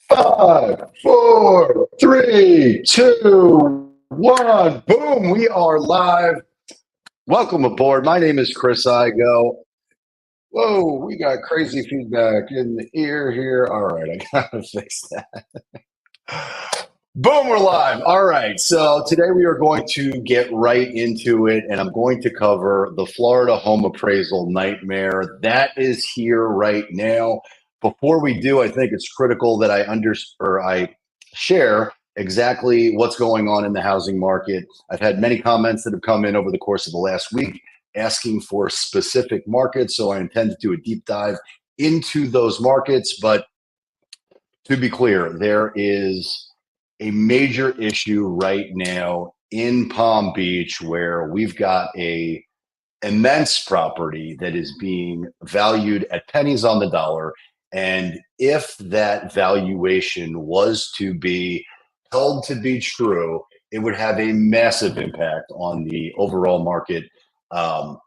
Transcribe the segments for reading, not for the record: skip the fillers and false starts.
Five, four, three, two, one. Boom, we are live. Welcome aboard. My name is Chris Igoe. Whoa, we got crazy feedback in the ear here. All right, I gotta fix that. Boom, we're live. All right, so today we are going to get right into it, and I'm going to cover the Florida home appraisal nightmare that is here right now. Before we do, I think it's critical that I share exactly what's going on in the housing market. I've had many comments that have come in over the course of the last week asking for specific markets, so I intend to do a deep dive into those markets. But to be clear, there is a major issue right now in Palm Beach where we've got a immense property that is being valued at pennies on the dollar. And if that valuation was to be held to be true, it would have a massive impact on the overall market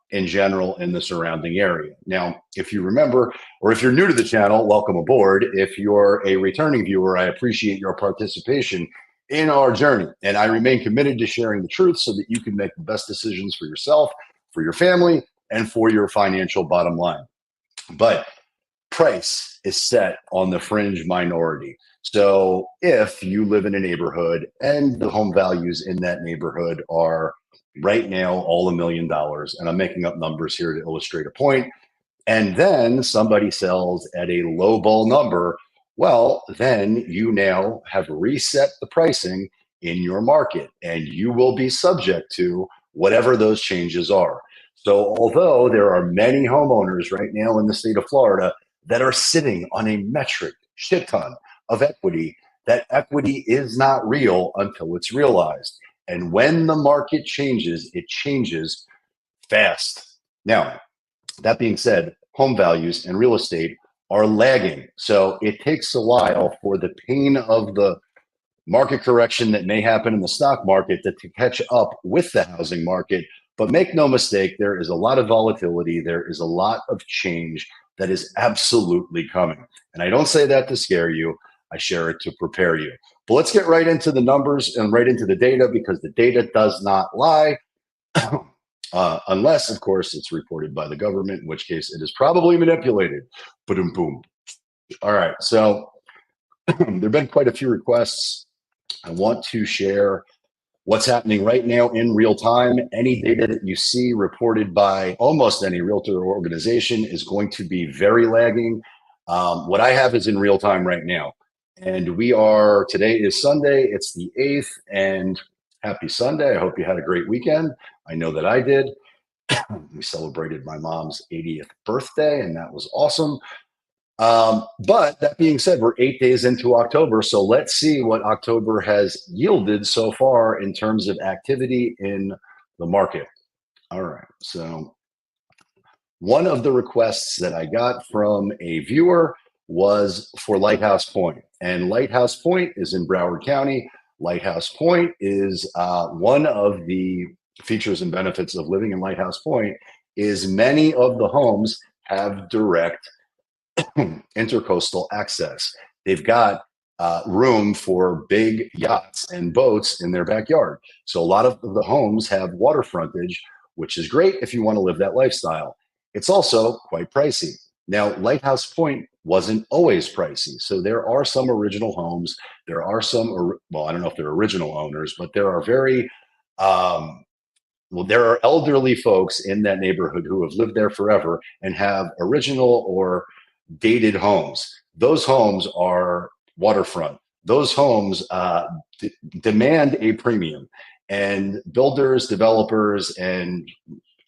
in general in the surrounding area. Now, if you remember, or if you're new to the channel, welcome aboard. If you're a returning viewer, I appreciate your participation in our journey. And I remain committed to sharing the truth so that you can make the best decisions for yourself, for your family, and for your financial bottom line. But price is set on the fringe minority. So if you live in a neighborhood and the home values in that neighborhood are right now all $1 million, and I'm making up numbers here to illustrate a point, and then somebody sells at a low ball number, well, then you now have reset the pricing in your market, and you will be subject to whatever those changes are. So although there are many homeowners right now in the state of Florida that are sitting on a metric shit ton of equity, that equity is not real until it's realized. And when the market changes, it changes fast. Now, that being said, home values and real estate are lagging. So it takes a while for the pain of the market correction that may happen in the stock market to catch up with the housing market. But make no mistake, there is a lot of volatility. There is a lot of change that is absolutely coming. And I don't say that to scare you. I share it to prepare you. But let's get right into the numbers and right into the data, because the data does not lie. Unless, of course, it's reported by the government, in which case it is probably manipulated. Boom, boom. All right. So there have been quite a few requests. I want to share what's happening right now in real time. Any data that you see reported by almost any realtor organization is going to be very lagging. What I have is in real time right now. And today is Sunday, it's the 8th, and happy Sunday. I hope you had a great weekend. I know that I did. We celebrated my mom's 80th birthday, and that was awesome. But that being said, we're 8 days into October, so let's see what October has yielded so far in terms of activity in the market. All right, so one of the requests that I got from a viewer was for Lighthouse Point, and Lighthouse Point is in Broward County. Lighthouse Point is one of the features and benefits of living in Lighthouse Point is many of the homes have direct intercoastal access. They've got room for big yachts and boats in their backyard. So a lot of the homes have water frontage, which is great if you want to live that lifestyle. It's also quite pricey. Now, Lighthouse Point wasn't always pricey. So there are some original homes. There are some, well, I don't know if they're original owners, but there are there are elderly folks in that neighborhood who have lived there forever and have original or dated homes. Those homes are waterfront. Those homes demand a premium, and builders, developers, and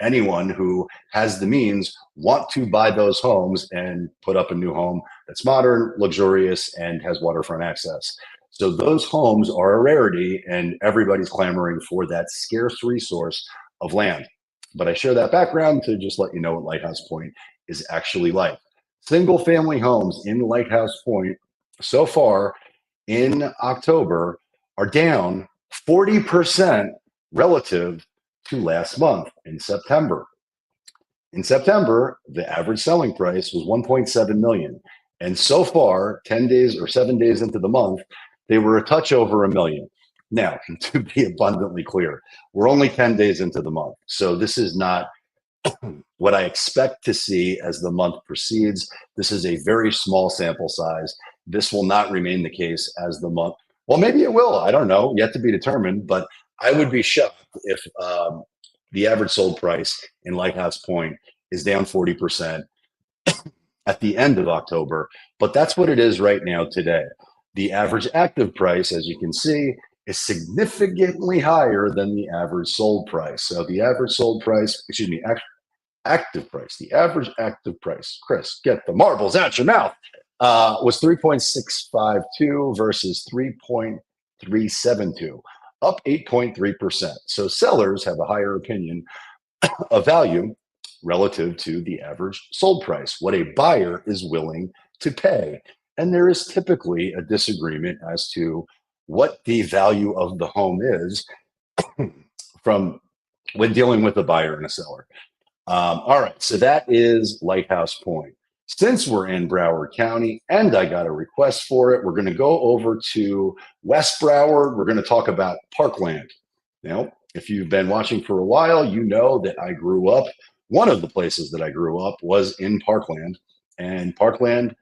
anyone who has the means want to buy those homes and put up a new home that's modern, luxurious, and has waterfront access. So those homes are a rarity, and everybody's clamoring for that scarce resource of land. But I share that background to just let you know what Lighthouse Point is actually like. Single family homes in Lighthouse Point so far in October are down 40% relative to last month in September. In September, the average selling price was 1.7 million, And so far, 10 days or 7 days into the month, they were a touch over 1 million. Now, to be abundantly clear, we're only 10 days into the month. So this is not what I expect to see as the month proceeds. This is a very small sample size. This will not remain the case as the month. Well, maybe it will. I don't know. Yet to be determined. But I would be shocked if the average sold price in Lighthouse Point is down 40% at the end of October. But that's what it is right now today. The average active price, as you can see, is significantly higher than the average sold price. So the average sold price, excuse me, active price, the average active price, Chris, get the marbles out your mouth, was 3.652 versus 3.372, up 8.3%. So sellers have a higher opinion of value relative to the average sold price, what a buyer is willing to pay. And there is typically a disagreement as to what the value of the home is from when dealing with a buyer and a seller. All right, so that is Lighthouse Point. Since we're in Broward County and I got a request for it, we're going to go over to West Broward. We're going to talk about Parkland. Now, if you've been watching for a while, you know that I grew up. One of the places that I grew up was in Parkland, and Parkland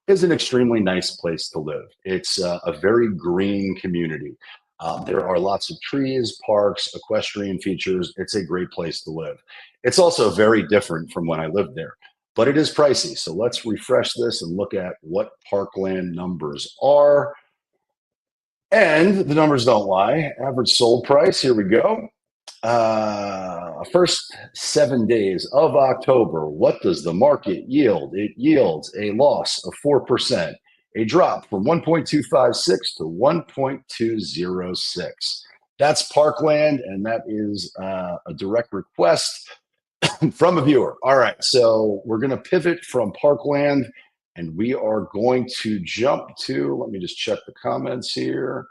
is an extremely nice place to live. It's a very green community. There are lots of trees, parks, equestrian features. It's a great place to live. It's also very different from when I lived there, but it is pricey. So let's refresh this and look at what Parkland numbers are. And the numbers don't lie. Average sold price, here we go. First 7 days of October, what does the market yield? It yields a loss of 4%, a drop from 1.256 to 1.206. That's Parkland, and that is a direct request from a viewer. All right, so we're going to pivot from Parkland, and we are going to jump to, let me just check the comments here.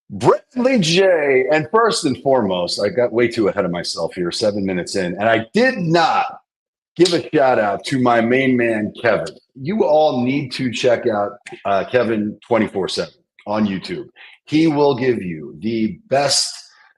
Bradley J. And first and foremost, I got way too ahead of myself here, 7 minutes in, and I did not give a shout out to my main man, Kevin. You all need to check out Kevin 24/7 on YouTube. He will give you the best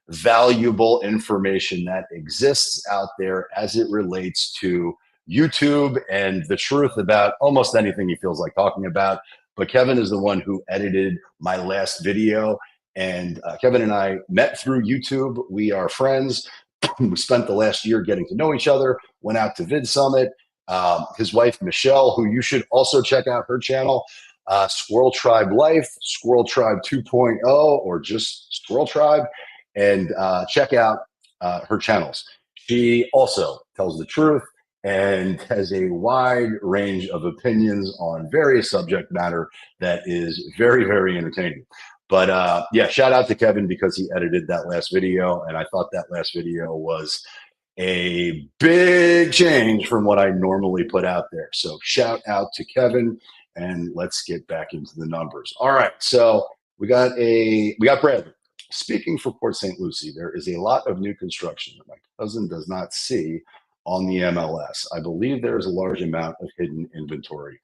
valuable information that exists out there as it relates to YouTube and the truth about almost anything he feels like talking about. But Kevin is the one who edited my last video. And Kevin and I met through YouTube. We are friends. We spent the last year getting to know each other, went out to Vid Summit. His wife, Michelle, who you should also check out her channel, Squirrel Tribe Life, Squirrel Tribe 2.0, or just Squirrel Tribe, and check out her channels. She also tells the truth and has a wide range of opinions on various subject matter that is very, very entertaining. But yeah, shout out to Kevin because he edited that last video. And I thought that last video was a big change from what I normally put out there. So shout out to Kevin, and let's get back into the numbers. All right, so we got Bradley. Speaking for Port St. Lucie, there is a lot of new construction that my cousin does not see on the MLS. I believe there is a large amount of hidden inventory.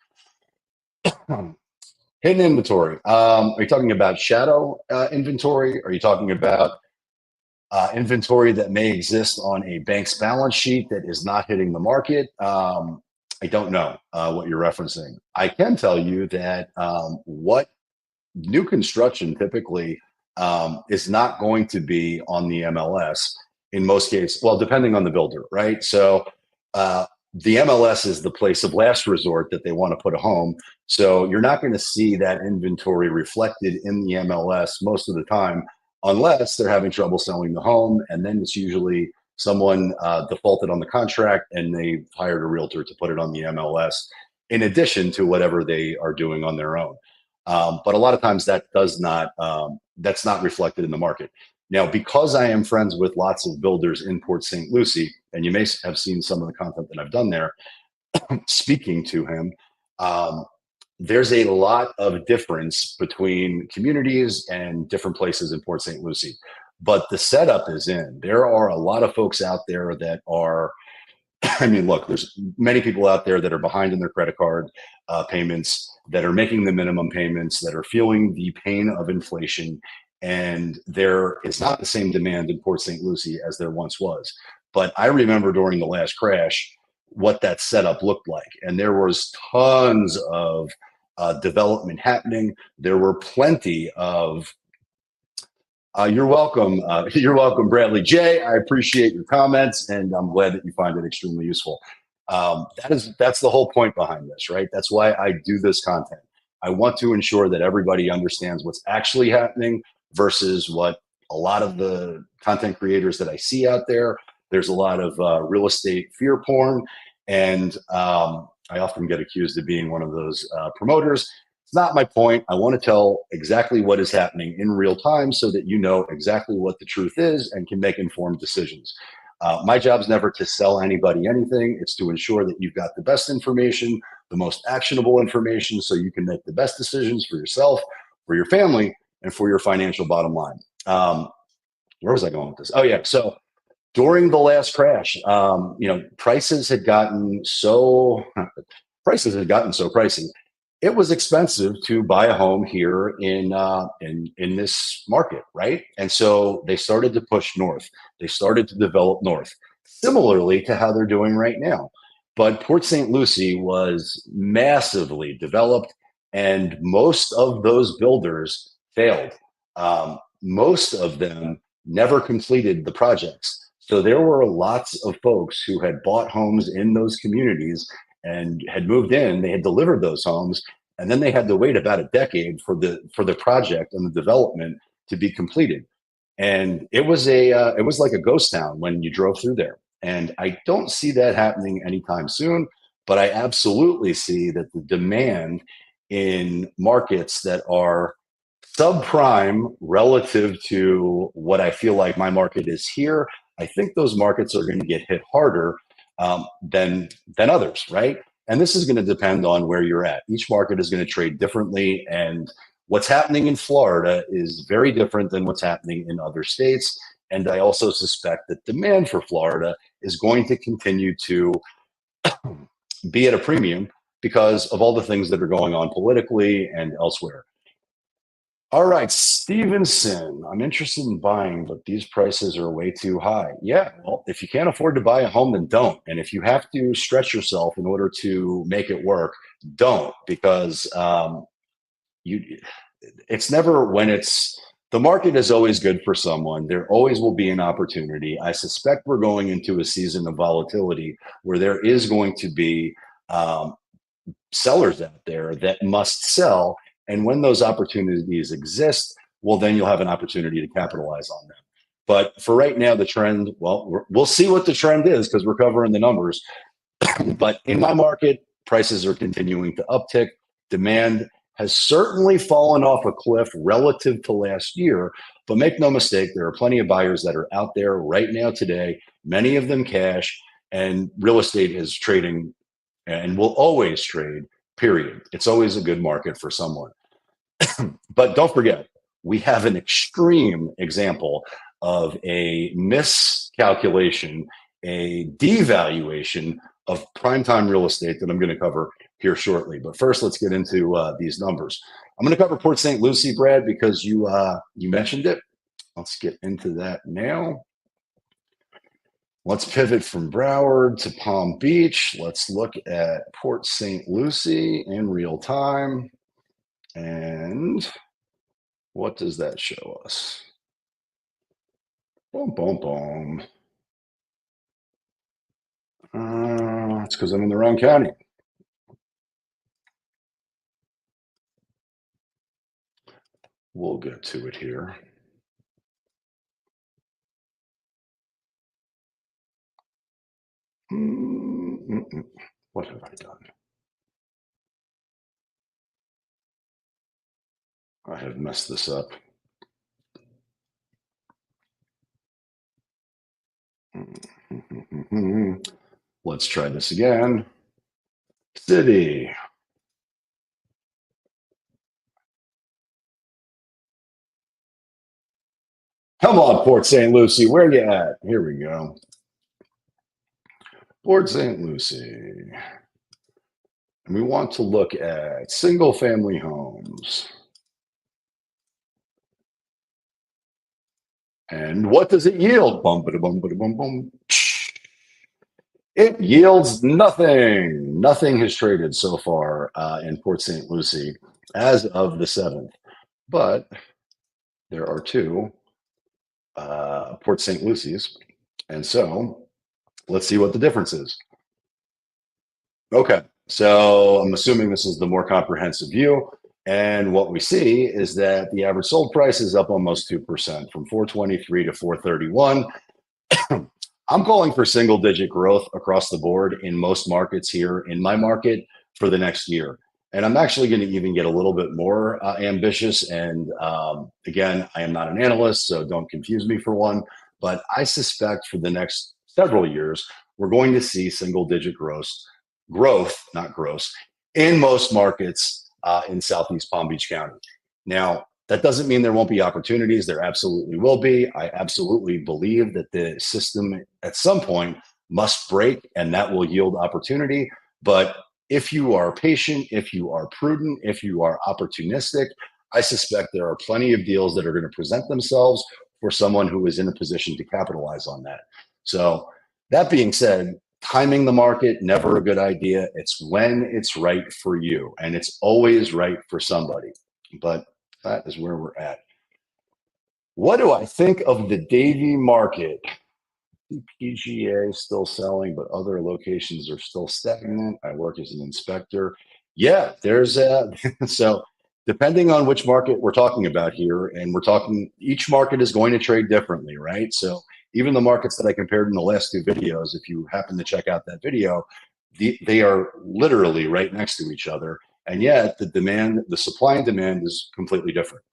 Hidden inventory. Are you talking about shadow inventory? Are you talking about inventory that may exist on a bank's balance sheet that is not hitting the market? I don't know what you're referencing. I can tell you that what new construction typically is not going to be on the MLS in most cases. Well, depending on the builder, right? So the MLS is the place of last resort that they want to put a home. So you're not going to see that inventory reflected in the MLS most of the time, unless they're having trouble selling the home. And then it's usually someone defaulted on the contract and they hired a realtor to put it on the MLS in addition to whatever they are doing on their own. But a lot of times that does not, that's not reflected in the market. Now, because I am friends with lots of builders in Port St. Lucie, and you may have seen some of the content that I've done there, speaking to him, there's a lot of difference between communities and different places in Port St. Lucie. But the setup is in. There are a lot of folks out there that are I mean, look, there's many people out there that are behind in their credit card payments, that are making the minimum payments, that are feeling the pain of inflation. And there is not the same demand in Port St. Lucie as there once was. But I remember during the last crash what that setup looked like. And there was tons of development happening. There were plenty of you're welcome. You're welcome, Bradley J. I appreciate your comments, and I'm glad that you find it extremely useful. That's the whole point behind this, right? That's why I do this content. I want to ensure that everybody understands what's actually happening versus what a lot of the content creators that I see out there. There's a lot of real estate fear porn, and I often get accused of being one of those promoters. It's not my point. I want to tell exactly what is happening in real time so that you know exactly what the truth is and can make informed decisions. My job is never to sell anybody anything. It's to ensure that you've got the best information, the most actionable information, so you can make the best decisions for yourself, for your family, and for your financial bottom line. Where was I going with this? Oh, yeah. So during the last crash, prices had gotten so pricey. It was expensive to buy a home here in this market, right? And so they started to push north. They started to develop north, similarly to how they're doing right now. But Port St. Lucie was massively developed, and most of those builders failed. Most of them never completed the projects. So there were lots of folks who had bought homes in those communities and had moved in. They had delivered those homes, and then they had to wait about a decade for the project and the development to be completed. And it was like a ghost town when you drove through there. And I don't see that happening anytime soon, but I absolutely see that the demand in markets that are subprime relative to what I feel like my market is here, I think those markets are going to get hit harder than others, right? And this is going to depend on where you're at. Each market is going to trade differently, and what's happening in Florida is very different than what's happening in other states. And I also suspect that demand for Florida is going to continue to be at a premium because of all the things that are going on politically and elsewhere. All right, Stevenson, I'm interested in buying, but these prices are way too high. Yeah, well, if you can't afford to buy a home, then don't. And if you have to stretch yourself in order to make it work, don't, because it's never when it's the market is always good for someone. There always will be an opportunity. I suspect we're going into a season of volatility where there is going to be sellers out there that must sell. And when those opportunities exist, well, then you'll have an opportunity to capitalize on them. But for right now, the trend, well, we'll see what the trend is because we're covering the numbers. But in my market, prices are continuing to uptick. Demand has certainly fallen off a cliff relative to last year. But make no mistake, there are plenty of buyers that are out there right now today, many of them cash, and real estate is trading and will always trade, period. It's always a good market for someone. But don't forget, we have an extreme example of a miscalculation, a devaluation of primetime real estate that I'm going to cover here shortly. But first, let's get into these numbers. I'm going to cover Port St. Lucie, Brad, because you mentioned it. Let's get into that now. Let's pivot from Broward to Palm Beach. Let's look at Port St. Lucie in real time. And what does that show us? Boom, boom, boom. It's because I'm in the wrong county. We'll get to it here. What have I done? I have messed this up. Let's try this again. City. Come on, Port St. Lucie, where you at? Here we go. Port St. Lucie. And we want to look at single family homes. And what does it yield? Bum, ba, bum, ba, bum, bum. It yields nothing. Nothing has traded so far in Port St. Lucie as of the 7th. But there are two Port St. Lucie's. And so let's see what the difference is. Okay, so I'm assuming this is the more comprehensive view. And what we see is that the average sold price is up almost 2% from 423 to 431. I'm calling for single digit growth across the board in most markets here in my market for the next year. And I'm actually going to even get a little bit more ambitious. And again, I am not an analyst, so don't confuse me for one. But I suspect for the next several years, we're going to see single digit growth, not gross, in most markets in Southeast Palm Beach County. Now, that doesn't mean there won't be opportunities. There absolutely will be. I absolutely believe that the system at some point must break and that will yield opportunity. But if you are patient, if you are prudent, if you are opportunistic, I suspect there are plenty of deals that are going to present themselves for someone who is in a position to capitalize on that. So that being said, timing the market, never a good idea. It's when it's right for you, and it's always right for somebody. But that is where we're at. What do I think of the Davie market? PGA still selling, but other locations are still stagnant. I work as an inspector. Yeah, there's a so depending on which market we're talking about here, and we're talking each market is going to trade differently, right? So even the markets that I compared in the last two videos, if you happen to check out that video, they are literally right next to each other. And yet the supply and demand is completely different,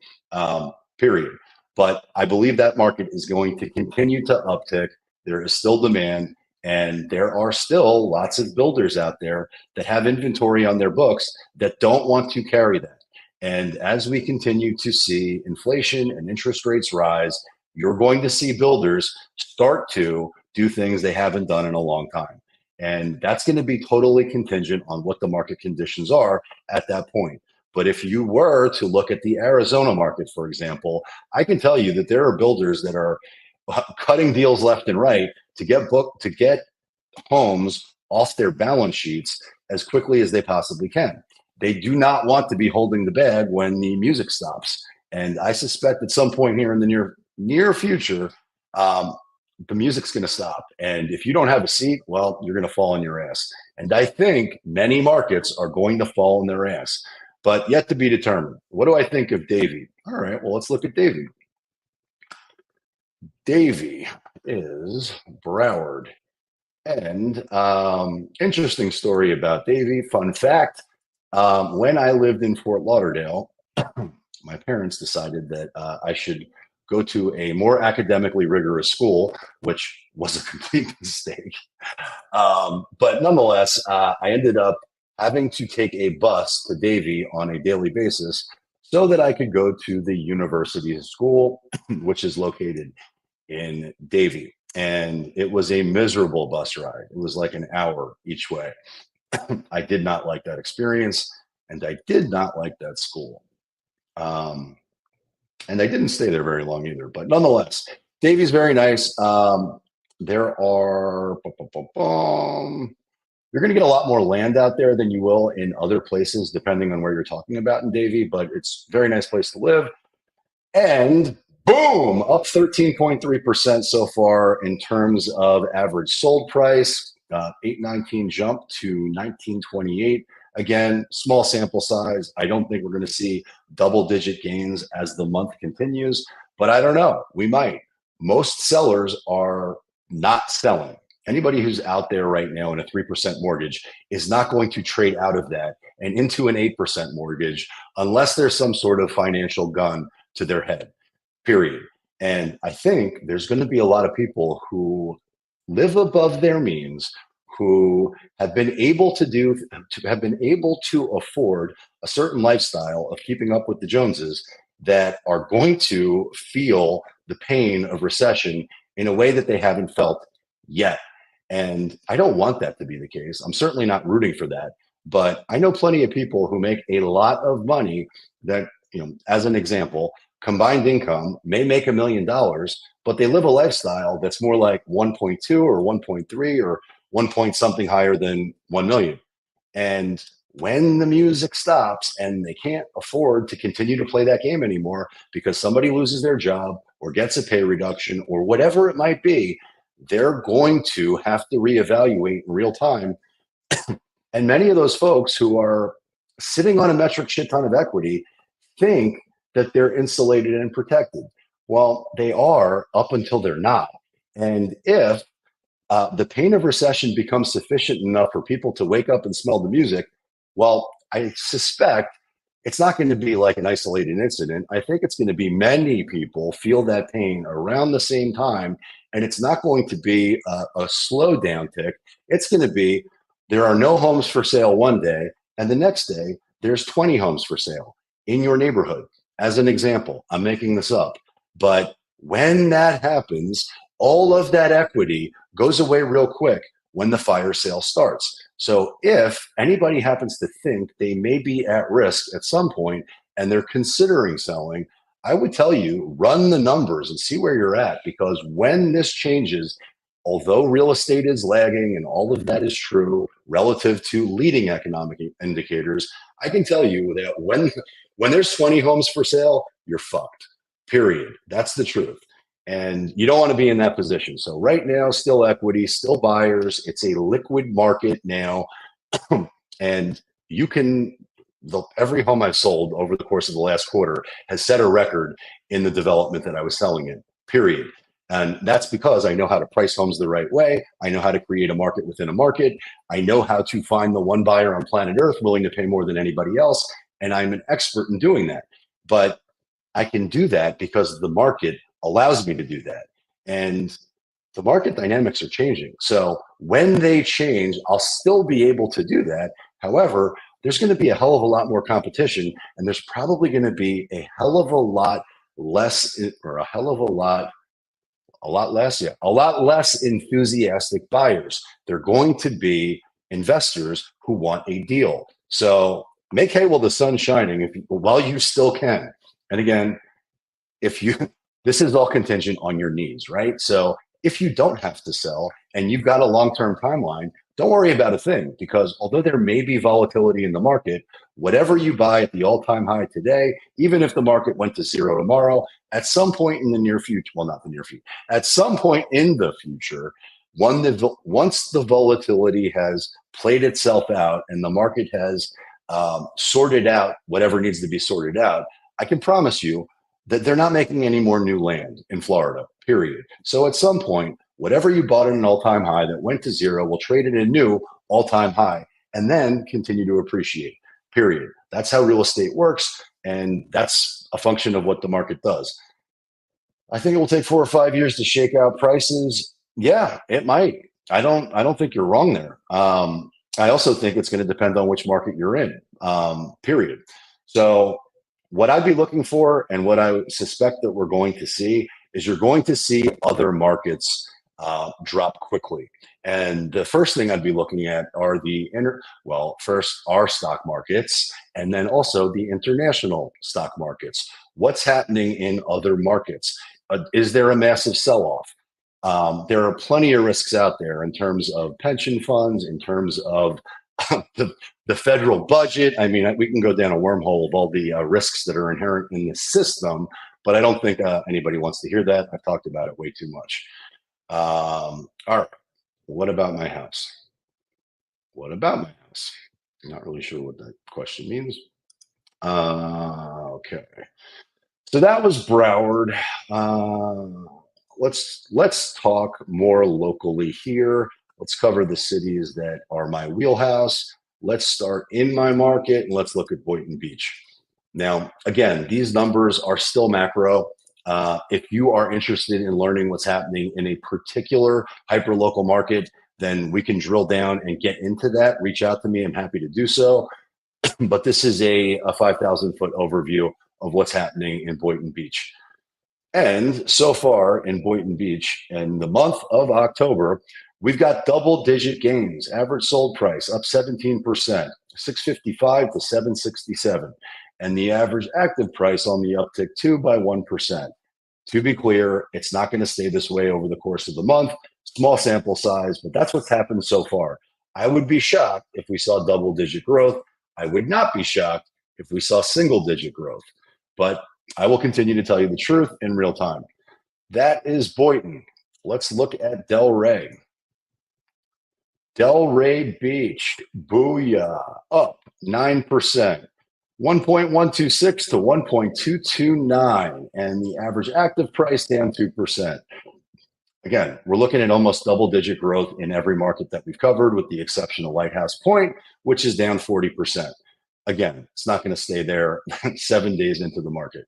period. But I believe that market is going to continue to uptick. There is still demand, and there are still lots of builders out there that have inventory on their books that don't want to carry that. And as we continue to see inflation and interest rates rise, you're going to see builders start to do things they haven't done in a long time. And that's going to be totally contingent on what the market conditions are at that point. But if you were to look at the Arizona market, for example, I can tell you that there are builders that are cutting deals left and right to get homes off their balance sheets as quickly as they possibly can. They do not want to be holding the bag when the music stops. And I suspect at some point here in the near future, the music's going to stop. And if you don't have a seat, well, you're going to fall on your ass. And I think many markets are going to fall on their ass, but yet to be determined. What do I think of Davie? All right, well, let's look at Davie. Davie is Broward. And interesting story about Davie. Fun fact, when I lived in Fort Lauderdale, my parents decided that I should go to a more academically rigorous school, which was a complete mistake. But nonetheless, I ended up having to take a bus to Davie on a daily basis so that I could go to the university school, which is located in Davie. And it was a miserable bus ride. It was like an hour each way. I did not like that experience, and I did not like that school. And I didn't stay there very long either. But nonetheless, Davie's very nice. There are, you're going to get a lot more land out there than you will in other places, depending on where you're talking about in Davie. But it's a very nice place to live. And boom, up 13.3% so far in terms of average sold price. 819 jump to 1928. Again, small sample size. I don't think we're going to see double-digit gains as the month continues, but I don't know. We might. Most sellers are not selling. Anybody who's out there right now in a 3% mortgage is not going to trade out of that and into an 8% mortgage unless there's some sort of financial gun to their head, period. And I think there's going to be a lot of people who live above their means, who have been able to afford a certain lifestyle of keeping up with the Joneses, that are going to feel the pain of recession in a way that they haven't felt yet. And I don't want that to be the case. I'm certainly not rooting for that. But I know plenty of people who make a lot of money that, as an example, combined income may make $1 million, but they live a lifestyle that's more like 1.2 or 1.3 or 1 point something higher than 1 million. And when the music stops and they can't afford to continue to play that game anymore because somebody loses their job or gets a pay reduction or whatever it might be, they're going to have to reevaluate in real time. And many of those folks who are sitting on a metric shit ton of equity think that they're insulated and protected. Well, they are up until they're not. And if the pain of recession becomes sufficient enough for people to wake up and smell the music, well, I suspect it's not going to be like an isolated incident. I think it's going to be many people feel that pain around the same time. And it's not going to be a slow down tick. It's going to be there are no homes for sale one day, and the next day there's 20 homes for sale in your neighborhood. As an example, I'm making this up. But when that happens, all of that equity goes away real quick when the fire sale starts. So if anybody happens to think they may be at risk at some point and they're considering selling, I would tell you, run the numbers and see where you're at, because when this changes, although real estate is lagging and all of that is true relative to leading economic indicators, I can tell you that when there's 20 homes for sale, you're fucked, period. That's the truth. And you don't want to be in that position. So right now, still equity, still buyers. It's a liquid market now. And you can, every home I've sold over the course of the last quarter has set a record in the development that I was selling in, period. And that's because I know how to price homes the right way. I know how to create a market within a market. I know how to find the one buyer on planet Earth willing to pay more than anybody else. And I'm an expert in doing that. But I can do that because the market allows me to do that. And the market dynamics are changing. So when they change, I'll still be able to do that. However, there's going to be a hell of a lot more competition, and there's probably going to be a hell of a lot less, or a hell of a lot less enthusiastic buyers. They're going to be investors who want a deal. So make hay while the sun's shining while you still can. And again, this is all contingent on your needs, right? So if you don't have to sell and you've got a long-term timeline, don't worry about a thing, because although there may be volatility in the market, whatever you buy at the all-time high today, even if the market went to zero tomorrow, at some point in the near future, well, not the near future, at some point in the future, once the volatility has played itself out and the market has sorted out whatever needs to be sorted out, I can promise you that they're not making any more new land in Florida, period. So at some point, whatever you bought at an all-time high that went to zero will trade at a new all-time high and then continue to appreciate, period. That's how real estate works, and that's a function of what the market does. I think it will take 4 or 5 years to shake out prices. Yeah, it might. I don't think you're wrong there. I also think it's going to depend on which market you're in, period. So what I'd be looking for, and what I suspect that we're going to see, is you're going to see other markets drop quickly. And the first thing I'd be looking at are first our stock markets, and then also the international stock markets. What's happening in other markets? Is there a massive sell-off? There are plenty of risks out there in terms of pension funds, in terms of the federal budget. I mean, we can go down a wormhole of all the risks that are inherent in the system, but I don't think anybody wants to hear that. I've talked about it way too much. All right. What about my house? What about my house? I'm not really sure what that question means. Okay. So that was Broward. Let's talk more locally here. Let's cover the cities that are my wheelhouse. Let's start in my market, and let's look at Boynton Beach. Now, again, these numbers are still macro. If you are interested in learning what's happening in a particular hyperlocal market, then we can drill down and get into that. Reach out to me. I'm happy to do so. But this is a 5,000-foot overview of what's happening in Boynton Beach. And so far in Boynton Beach, in the month of October, We've got double-digit gains. Average sold price up 17%, 655 to 767. And the average active price on the uptick too by 1%. To be clear, it's not going to stay this way over the course of the month. Small sample size, but that's what's happened so far. I would be shocked if we saw double-digit growth. I would not be shocked if we saw single-digit growth. But I will continue to tell you the truth in real time. That is Boynton. Let's look at Delray. Delray Beach, booyah, up 9%. 1.126 to 1.229, and the average active price down 2%. Again, we're looking at almost double-digit growth in every market that we've covered, with the exception of Lighthouse Point, which is down 40%. Again, it's not going to stay there 7 days into the market.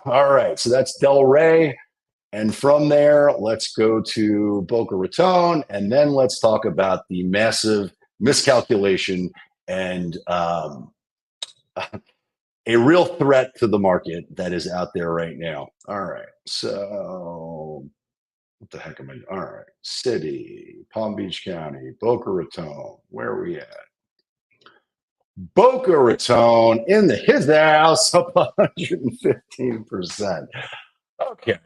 All right, so that's Delray. And from there, let's go to Boca Raton, and then let's talk about the massive miscalculation and a real threat to the market that is out there right now. All right, so what the heck am I? All right, City, Palm Beach County, Boca Raton. Where are we at? Boca Raton in his house, up 115%. Okay.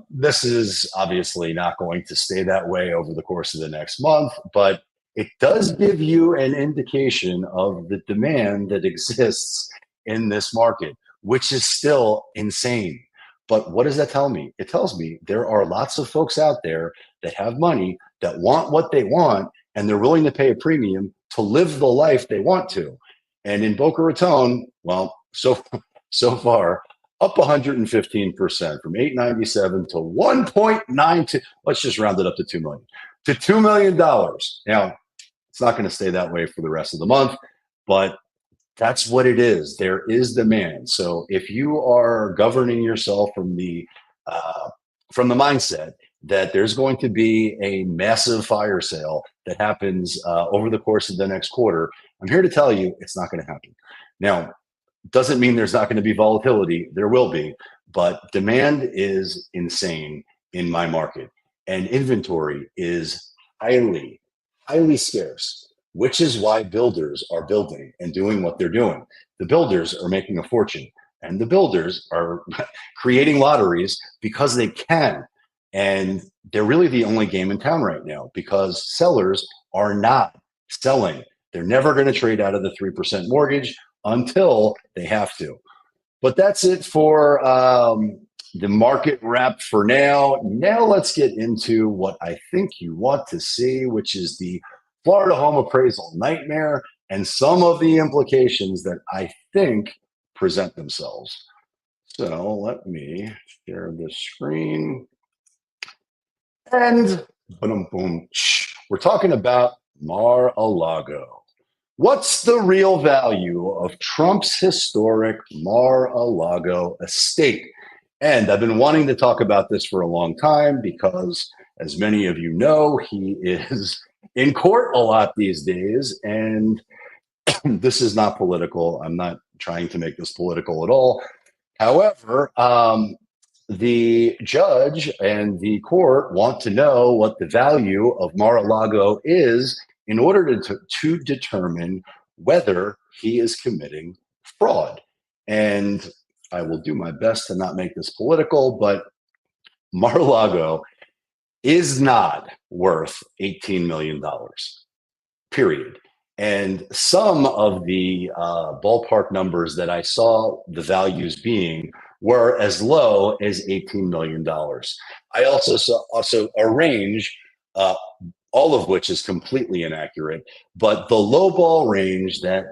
This is obviously not going to stay that way over the course of the next month, but it does give you an indication of the demand that exists in this market, which is still insane. But what does that tell me? It tells me there are lots of folks out there that have money, that want what they want, and they're willing to pay a premium to live the life they want to. And in Boca Raton, well, so far, up 115% from 897 to 1.92. Let's just round it up to 2 million. To $2 million. Now, it's not going to stay that way for the rest of the month, but that's what it is. There is demand. So if you are governing yourself from the mindset that there's going to be a massive fire sale that happens over the course of the next quarter, I'm here to tell you it's not going to happen. Now, doesn't mean there's not going to be volatility. There will be, but demand is insane in my market, and inventory is highly, highly scarce, which is why builders are building and doing what they're doing. The builders are making a fortune, and the builders are creating lotteries because they can. And they're really the only game in town right now, because sellers are not selling. They're never going to trade out of the 3% mortgage until they have to. But that's it for the market wrap for now. Now let's get into what I think you want to see, which is the Florida home appraisal nightmare and some of the implications that I think present themselves. So let me share the screen. And boom, boom. We're talking about Mar-a-Lago. What's the real value of Trump's historic Mar-a-Lago estate? And I've been wanting to talk about this for a long time because, as many of you know, he is in court a lot these days. And this is not political. I'm not trying to make this political at all. However, the judge and the court want to know what the value of Mar-a-Lago is in order to determine whether he is committing fraud. And I will do my best to not make this political, but Mar-a-Lago is not worth $18 million, period. And some of the ballpark numbers that I saw the values being were as low as $18 million. I also saw a range, all of which is completely inaccurate, but the lowball range that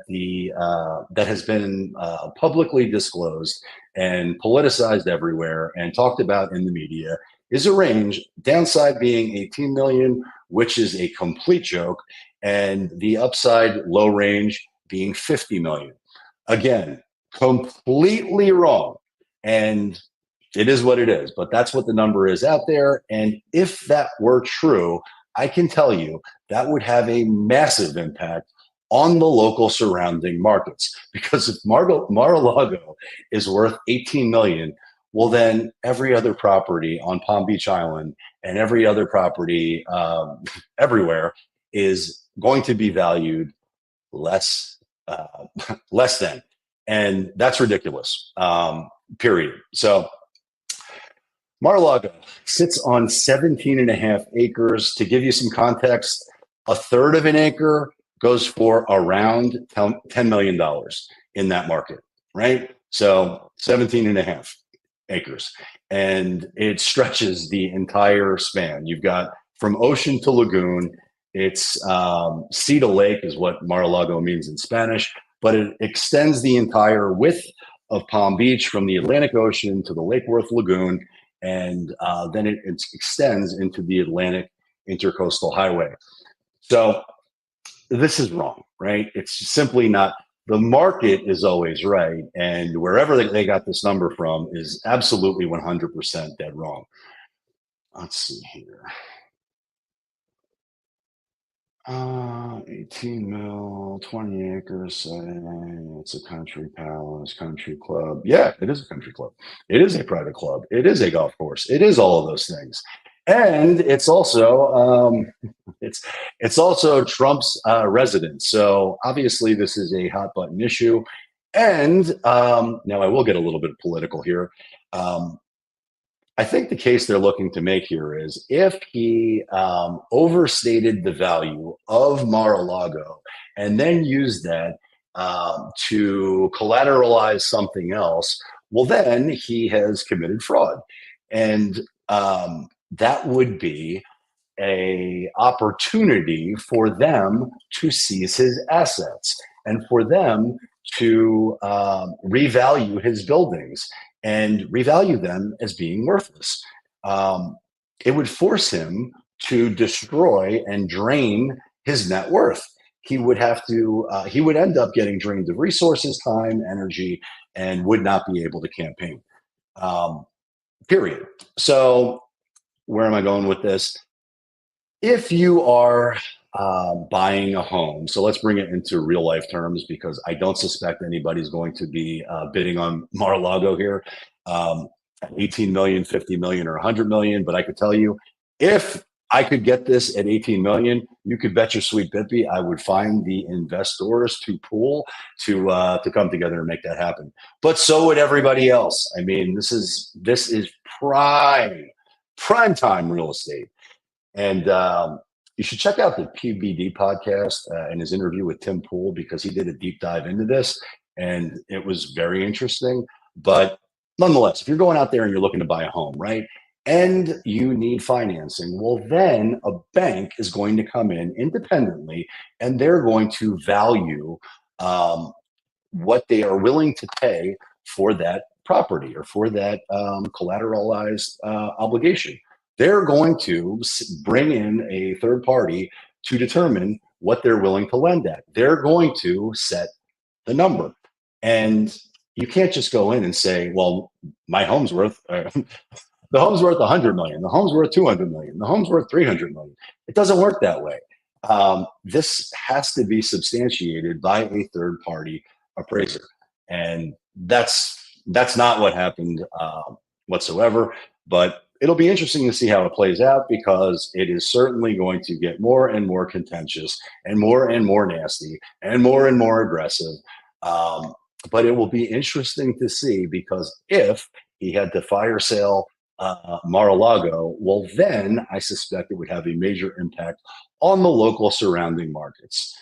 that has been publicly disclosed and politicized everywhere and talked about in the media is a range, downside being 18 million, which is a complete joke, and the upside low range being 50 million. Again, completely wrong. And it is what it is, but that's what the number is out there. And if that were true, I can tell you that would have a massive impact on the local surrounding markets. Because if Mar-a-Lago is worth 18 million, well, then every other property on Palm Beach Island and every other property everywhere is going to be valued less less than, and that's ridiculous. Period. So Mar-a-Lago sits on 17 and a half acres. To give you some context, a third of an acre goes for around $10 million in that market, right? So 17 and a half acres. And it stretches the entire span. You've got from ocean to lagoon. It's sea to lake is what Mar-a-Lago means in Spanish, but it extends the entire width of Palm Beach from the Atlantic Ocean to the Lake Worth Lagoon. And then it extends into the Atlantic Intercoastal Highway. So this is wrong, right? It's simply not. The market is always right, and wherever they got this number from is absolutely 100% dead wrong. Let's see here. 18 mil, 20 acres. It's a country palace, country club. Yeah, it is a country club. It is a private club. It is a golf course. It is all of those things, and it's also it's also Trump's residence. So obviously, this is a hot button issue. And now I will get a little bit political here. I think the case they're looking to make here is if he overstated the value of Mar-a-Lago and then used that to collateralize something else, well, then he has committed fraud. And that would be a opportunity for them to seize his assets and for them to revalue his buildings and revalue them as being worthless. It would force him to destroy and drain his net worth. He would have to, he would end up getting drained of resources, time, energy, and would not be able to campaign. Period. So where am I going with this? If you are buying a home, so let's bring it into real life terms because I don't suspect anybody's going to be bidding on Mar-a-Lago here, 18 million, 50 million, or 100 million. But I could tell you, if I could get this at 18 million, you could bet your sweet Bippy I would find the investors to pool to come together and make that happen. But so would everybody else. I mean, this is prime time real estate. And you should check out the PBD podcast and his interview with Tim Pool because he did a deep dive into this and it was very interesting. But nonetheless, if you're going out there and you're looking to buy a home, right, and you need financing, well, then a bank is going to come in independently and they're going to value what they are willing to pay for that property or for that collateralized obligation. They're going to bring in a third party to determine what they're willing to lend at. They're going to set the number. And you can't just go in and say, well, my home's worth, the home's worth 100 million, the home's worth 200 million, the home's worth 300 million. It doesn't work that way. This has to be substantiated by a third party appraiser. And that's not what happened whatsoever. But it'll be interesting to see how it plays out because it is certainly going to get more and more contentious and more nasty and more aggressive. But it will be interesting to see because if he had to fire sale Mar-a-Lago, well, then I suspect it would have a major impact on the local surrounding markets.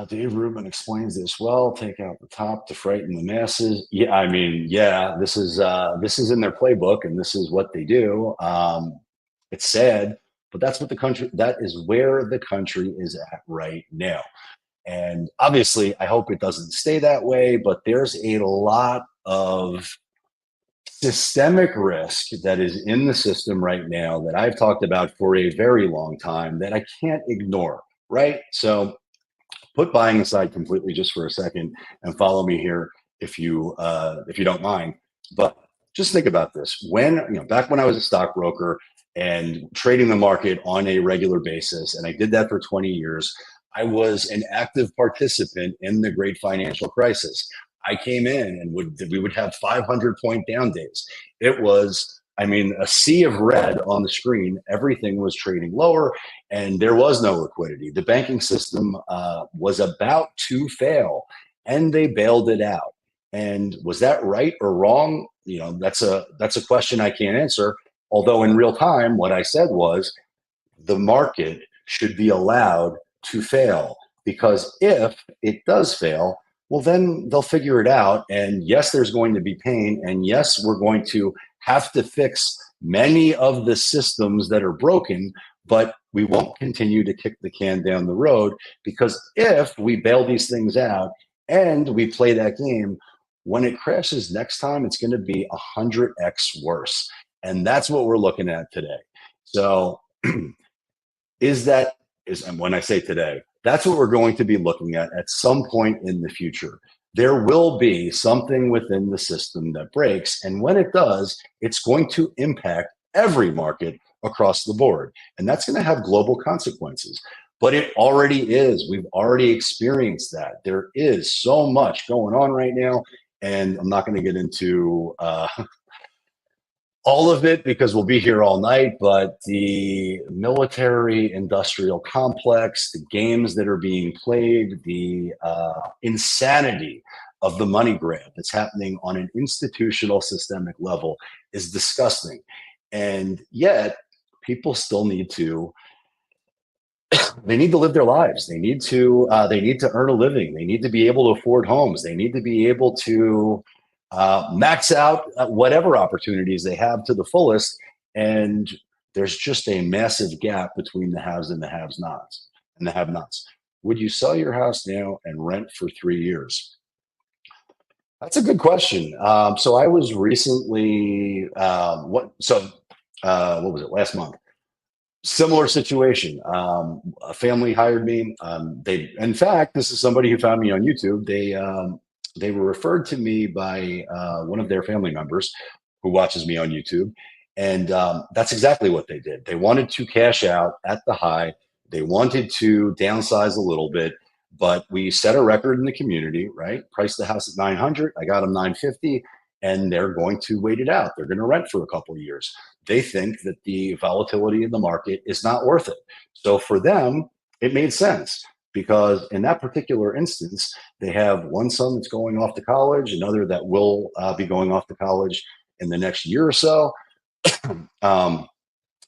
Dave Rubin explains this well. Take out the top to frighten the masses. Yeah, I mean, yeah, this is in their playbook, and this is what they do. It's sad, but that is where the country is at right now. And obviously, I hope it doesn't stay that way. But there's a lot of systemic risk that is in the system right now that I've talked about for a very long time that I can't ignore. Right, so. Put buying aside completely just for a second and follow me here if you don't mind. But just think about this. Back when I was a stockbroker and trading the market on a regular basis, and I did that for 20 years, I was an active participant in the great financial crisis. I came in and we would have 500-point down days. I mean, a sea of red on the screen. Everything was trading lower, and there was no liquidity. The banking system was about to fail, and they bailed it out. And was that right or wrong? You know, that's a question I can't answer. Although in real time, what I said was the market should be allowed to fail, because if it does fail, well, then they'll figure it out. And yes, there's going to be pain. And yes, we're going to have to fix many of the systems that are broken, but we won't continue to kick the can down the road, because if we bail these things out and we play that game, when it crashes next time, it's going to be 100x worse. And that's what we're looking at today. So and when I say today, that's what we're going to be looking at some point in the future. There will be something within the system that breaks, and when it does, it's going to impact every market across the board, and that's going to have global consequences. But it already is. We've already experienced that. There is so much going on right now, and I'm not going to get into all of it because we'll be here all night, but the military industrial complex, the games that are being played, the insanity of the money grab that's happening on an institutional systemic level is disgusting. And yet people still need to they need to live their lives. They need to earn a living. They need to be able to afford homes. They need to be able to max out whatever opportunities they have to the fullest. And there's just a massive gap between the haves and the have-nots and the have-nots. Would you sell your house now and rent for 3 years? That's a good question. So I was recently what was it, last month? Similar situation. A family hired me. In fact, this is somebody who found me on YouTube. They were referred to me by one of their family members who watches me on YouTube. And that's exactly what they did. They wanted to cash out at the high. They wanted to downsize a little bit, but we set a record in the community, right? Priced the house at 900. I got them 950, and they're going to wait it out. They're going to rent for a couple of years. They think that the volatility in the market is not worth it. So for them, it made sense, because in that particular instance, they have one son that's going off to college, another that will be going off to college in the next year or so.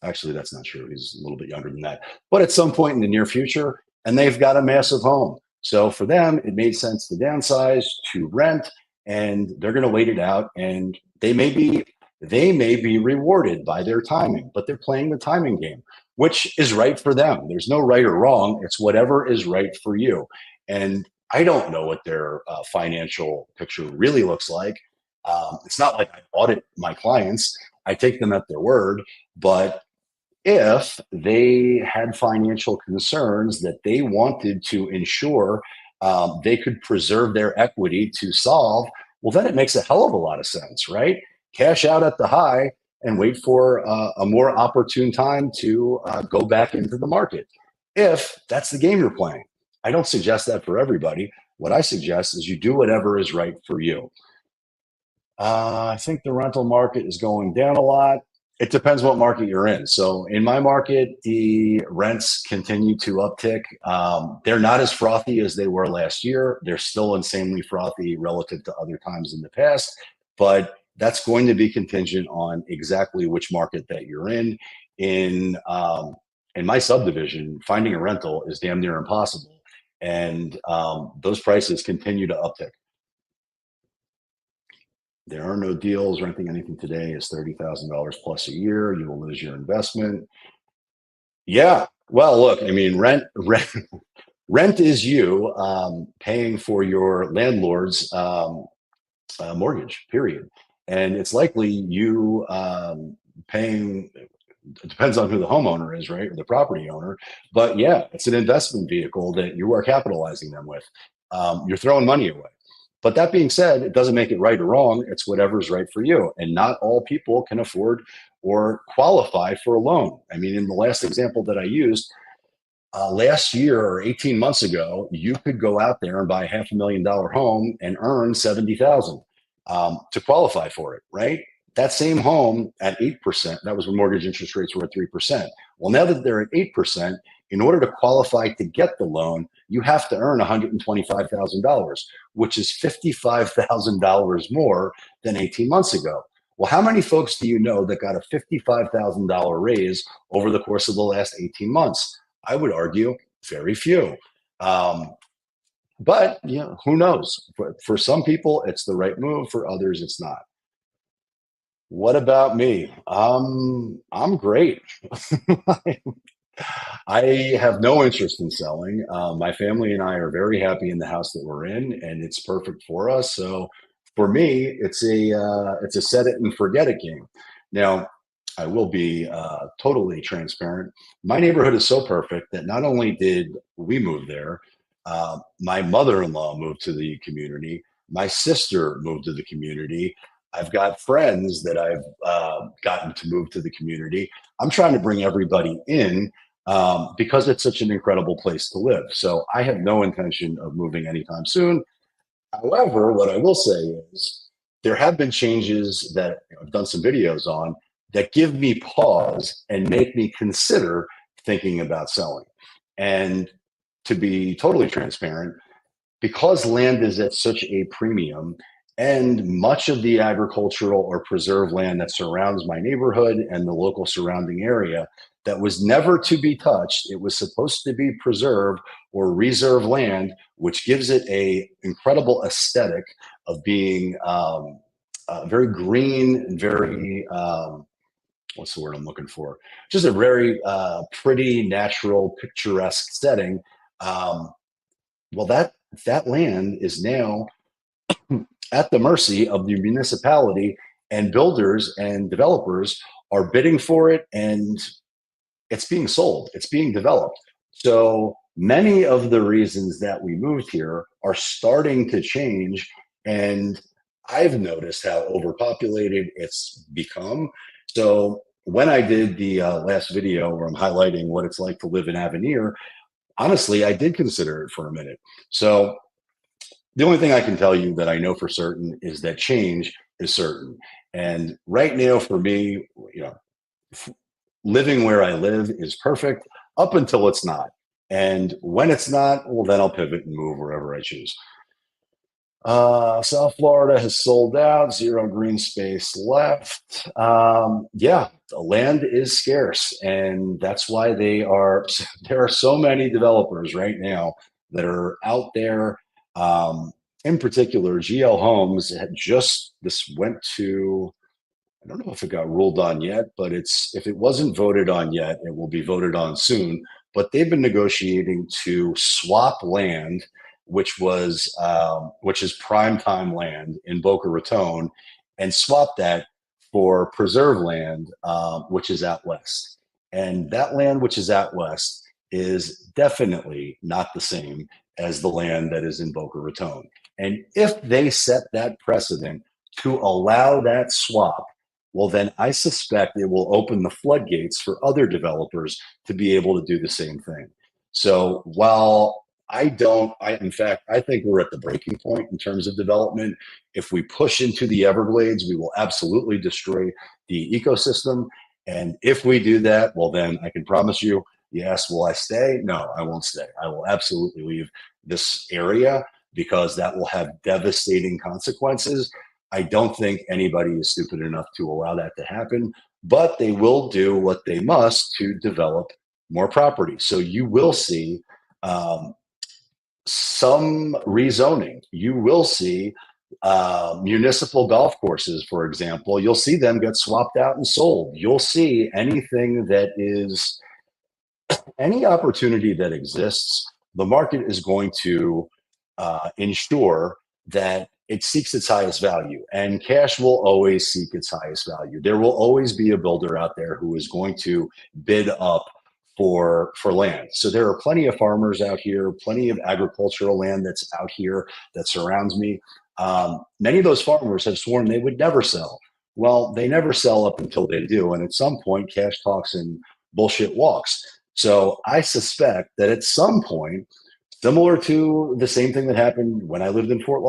Actually, that's not true. He's a little bit younger than that, but at some point in the near future, and they've got a massive home. So for them, it made sense to downsize, to rent, and they're going to wait it out. And they may be rewarded by their timing, but they're playing the timing game, which is right for them. There's no right or wrong. It's whatever is right for you. And I don't know what their financial picture really looks like. It's not like I audit my clients. I take them at their word. But if they had financial concerns that they wanted to ensure they could preserve their equity to solve, well, then it makes a hell of a lot of sense, right? Cash out at the high and wait for a more opportune time to go back into the market, if that's the game you're playing. I don't suggest that for everybody. What I suggest is you do whatever is right for you. I think the rental market is going down a lot. It depends what market you're in. So in my market, the rents continue to uptick. They're not as frothy as they were last year. They're still insanely frothy relative to other times in the past, but that's going to be contingent on exactly which market that you're in. In my subdivision, finding a rental is damn near impossible, and those prices continue to uptick. There are no deals. Renting anything today is $30,000 plus a year. You will lose your investment. Yeah. Well, look, I mean, rent is you paying for your landlord's mortgage, period. And it's likely you paying, it depends on who the homeowner is, right? Or the property owner. But yeah, it's an investment vehicle that you are capitalizing them with. You're throwing money away. But that being said, it doesn't make it right or wrong. It's whatever's right for you. And not all people can afford or qualify for a loan. I mean, in the last example that I used, last year or 18 months ago, you could go out there and buy a $500,000 home and earn $70,000 to qualify for it, right? that same home at 8%, that was when mortgage interest rates were at 3%. Well, now that they're at 8%, in order to qualify to get the loan, you have to earn $125,000, which is $55,000 more than 18 months ago. Well, how many folks do you know that got a $55,000 raise over the course of the last 18 months? I would argue very few. But who knows? For some people, it's the right move. For others, it's not. What about me? I'm great. I have no interest in selling. My family and I are very happy in the house that we're in, and it's perfect for us. So for me, it's a set it and forget it game. Now, I will be totally transparent. My neighborhood is so perfect that not only did we move there, my mother-in-law moved to the community. My sister moved to the community. I've got friends that I've gotten to move to the community. I'm trying to bring everybody in because it's such an incredible place to live. So I have no intention of moving anytime soon. However, what I will say is there have been changes that I've done some videos on that give me pause and make me consider thinking about selling. And to be totally transparent, because land is at such a premium and much of the agricultural or preserved land that surrounds my neighborhood and the local surrounding area that was never to be touched, it was supposed to be preserved or reserve land, which gives it a incredible aesthetic of being very green and very what's the word I'm looking for? Just a very pretty, natural, picturesque setting. Well, that land is now at the mercy of the municipality, and builders and developers are bidding for it, and it's being sold, it's being developed. So many of the reasons that we moved here are starting to change, and I've noticed how overpopulated it's become. So when I did the last video where I'm highlighting what it's like to live in Avenir, honestly, I did consider it for a minute. So the only thing I can tell you that I know for certain is that change is certain. And right now, for me, living where I live is perfect up until it's not. And when it's not, well, then I'll pivot and move wherever I choose. South Florida has sold out, zero green space left. Yeah, the land is scarce, and that's why there are so many developers right now that are out there. In particular, GL Homes had this went to, I don't know if it got ruled on yet, but if it wasn't voted on yet, it will be voted on soon. But they've been negotiating to swap land, which is prime time land in Boca Raton, and swap that for preserve land, which is out west. And that land, which is out west, is definitely not the same as the land that is in Boca Raton. And if they set that precedent to allow that swap, well, then I suspect it will open the floodgates for other developers to be able to do the same thing. So while in fact, I think we're at the breaking point in terms of development. If we push into the Everglades, we will absolutely destroy the ecosystem. And if we do that, well, then I can promise you, yes, will I stay? No, I won't stay. I will absolutely leave this area because that will have devastating consequences. I don't think anybody is stupid enough to allow that to happen, but they will do what they must to develop more property. So you will see some rezoning. You will see municipal golf courses, for example. You'll see them get swapped out and sold. You'll see anything that is any opportunity that exists. The market is going to ensure that it seeks its highest value, and cash will always seek its highest value. There will always be a builder out there who is going to bid up for land. So there are plenty of farmers out here, plenty of agricultural land that's out here that surrounds me. Many of those farmers have sworn they would never sell. Well, they never sell up until they do, and at some point, cash talks and bullshit walks. So I suspect that at some point, similar to the same thing that happened when I lived in Fort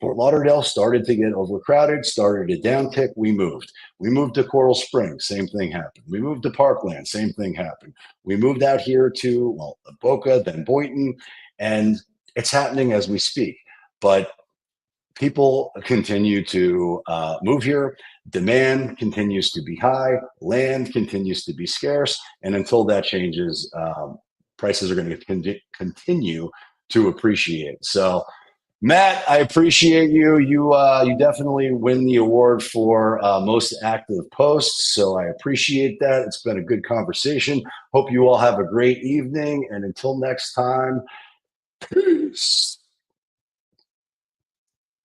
Fort Lauderdale started to get overcrowded, started to downtick. We moved. We moved to Coral Springs. Same thing happened. We moved to Parkland. Same thing happened. We moved out here to, well, Boca, then Boynton, and it's happening as we speak. But people continue to move here. Demand continues to be high. Land continues to be scarce. And until that changes, prices are going to continue to appreciate. So, Matt, I appreciate you. You definitely win the award for most active posts. So I appreciate that. It's been a good conversation. Hope you all have a great evening. And until next time, peace.